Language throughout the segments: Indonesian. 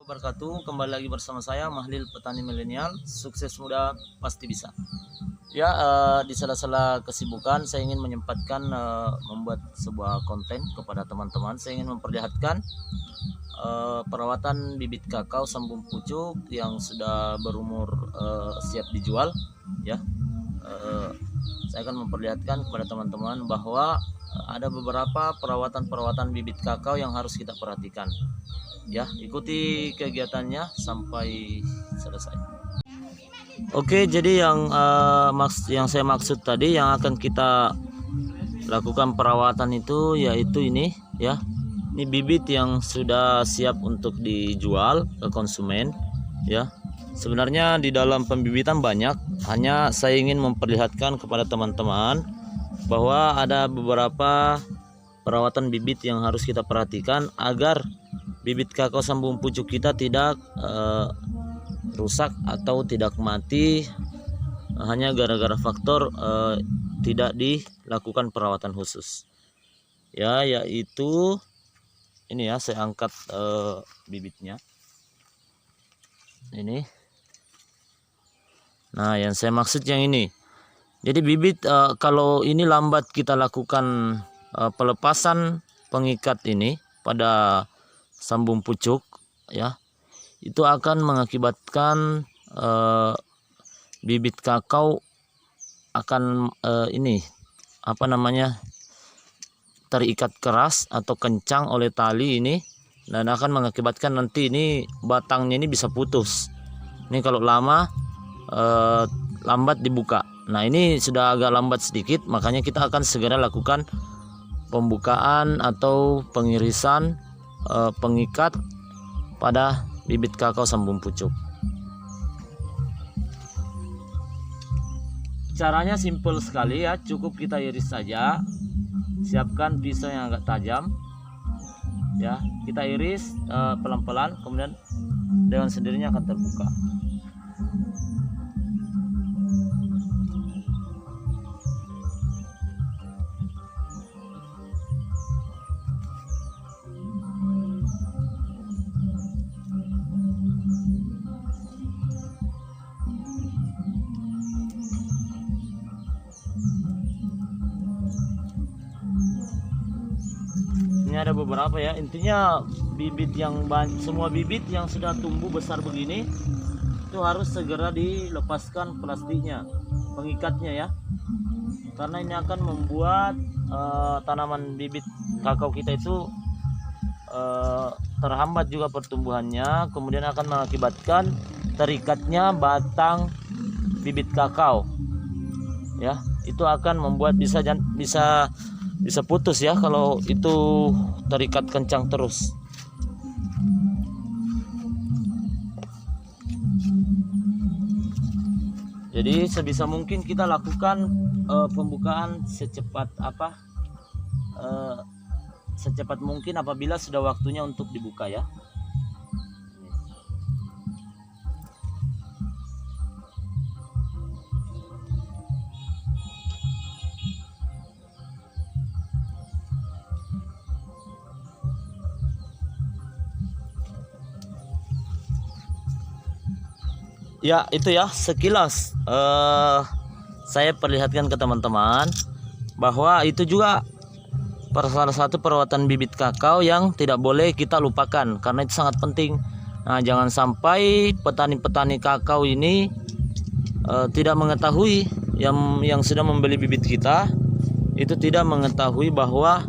Wabarakatuh. Kembali lagi bersama saya Mahlil, petani milenial. Sukses muda pasti bisa. Ya, di sela-sela kesibukan saya ingin menyempatkan membuat sebuah konten kepada teman-teman. Saya ingin memperlihatkan perawatan bibit kakao sambung pucuk yang sudah berumur siap dijual. Ya, saya akan memperlihatkan kepada teman-teman bahwa ada beberapa perawatan bibit kakao yang harus kita perhatikan. Ya, ikuti kegiatannya sampai selesai. Oke, jadi yang saya maksud tadi yang akan kita lakukan perawatan itu yaitu ini ya. Ini bibit yang sudah siap untuk dijual ke konsumen ya. Sebenarnya di dalam pembibitan banyak, hanya saya ingin memperlihatkan kepada teman-teman bahwa ada beberapa perawatan bibit yang harus kita perhatikan agar bibit kakao sambung pucuk kita tidak rusak atau tidak mati hanya gara-gara faktor tidak dilakukan perawatan khusus ya, yaitu ini ya. Saya angkat bibitnya ini. Nah, yang saya maksud yang ini. Jadi bibit kalau ini lambat kita lakukan pelepasan pengikat ini pada sambung pucuk ya, itu akan mengakibatkan bibit kakao akan terikat keras atau kencang oleh tali ini, dan akan mengakibatkan nanti ini batangnya ini bisa putus. Ini kalau lama lambat dibuka. Nah, ini sudah agak lambat sedikit, makanya kita akan segera lakukan pembukaan atau pengirisan pengikat pada bibit kakao sambung pucuk. Caranya simple sekali ya, cukup kita iris saja. Siapkan pisau yang agak tajam ya, kita iris pelan-pelan, kemudian dengan sendirinya akan terbuka. Ini ada beberapa ya, intinya bibit yang semua bibit yang sudah tumbuh besar begini itu harus segera dilepaskan plastiknya, pengikatnya ya, karena ini akan membuat tanaman bibit kakao kita itu terhambat juga pertumbuhannya, kemudian akan mengakibatkan terikatnya batang bibit kakao ya. Itu akan membuat bisa putus ya kalau itu terikat kencang terus. Jadi sebisa mungkin kita lakukan pembukaan secepat mungkin apabila sudah waktunya untuk dibuka ya. Ya, itu ya sekilas saya perlihatkan ke teman-teman bahwa itu juga salah satu perawatan bibit kakao yang tidak boleh kita lupakan, karena itu sangat penting. Nah, jangan sampai petani-petani kakao ini tidak mengetahui, yang sudah membeli bibit kita itu tidak mengetahui bahwa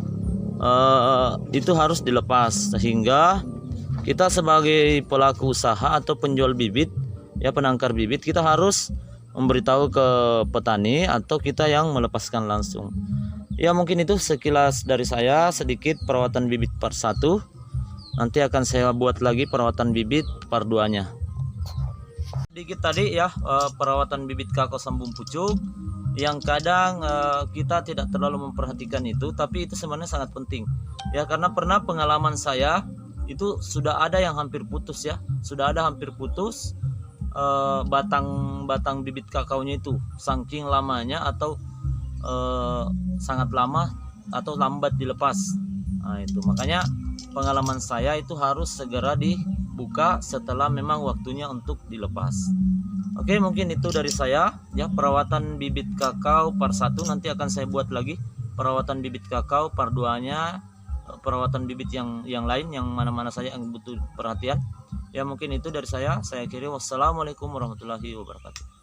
itu harus dilepas, sehingga kita sebagai pelaku usaha atau penjual bibit ya, penangkar bibit, kita harus memberitahu ke petani atau kita yang melepaskan langsung. Ya, mungkin itu sekilas dari saya, sedikit perawatan bibit part 1. Nanti akan saya buat lagi perawatan bibit part 2-nya. Sedikit tadi ya perawatan bibit kakao sambung pucuk yang kadang kita tidak terlalu memperhatikan itu, tapi itu sebenarnya sangat penting ya, karena pernah pengalaman saya itu sudah ada yang hampir putus ya, sudah ada hampir putus batang bibit kakaonya itu, saking lamanya atau sangat lama atau lambat dilepas. Nah, itu makanya pengalaman saya itu harus segera buka setelah memang waktunya untuk dilepas. Oke, mungkin itu dari saya ya, perawatan bibit kakao part 1. Nanti akan saya buat lagi perawatan bibit kakao part 2-nya, perawatan bibit yang lain, yang mana-mana saja yang butuh perhatian. Ya, mungkin itu dari saya akhiri. Wassalamualaikum warahmatullahi wabarakatuh.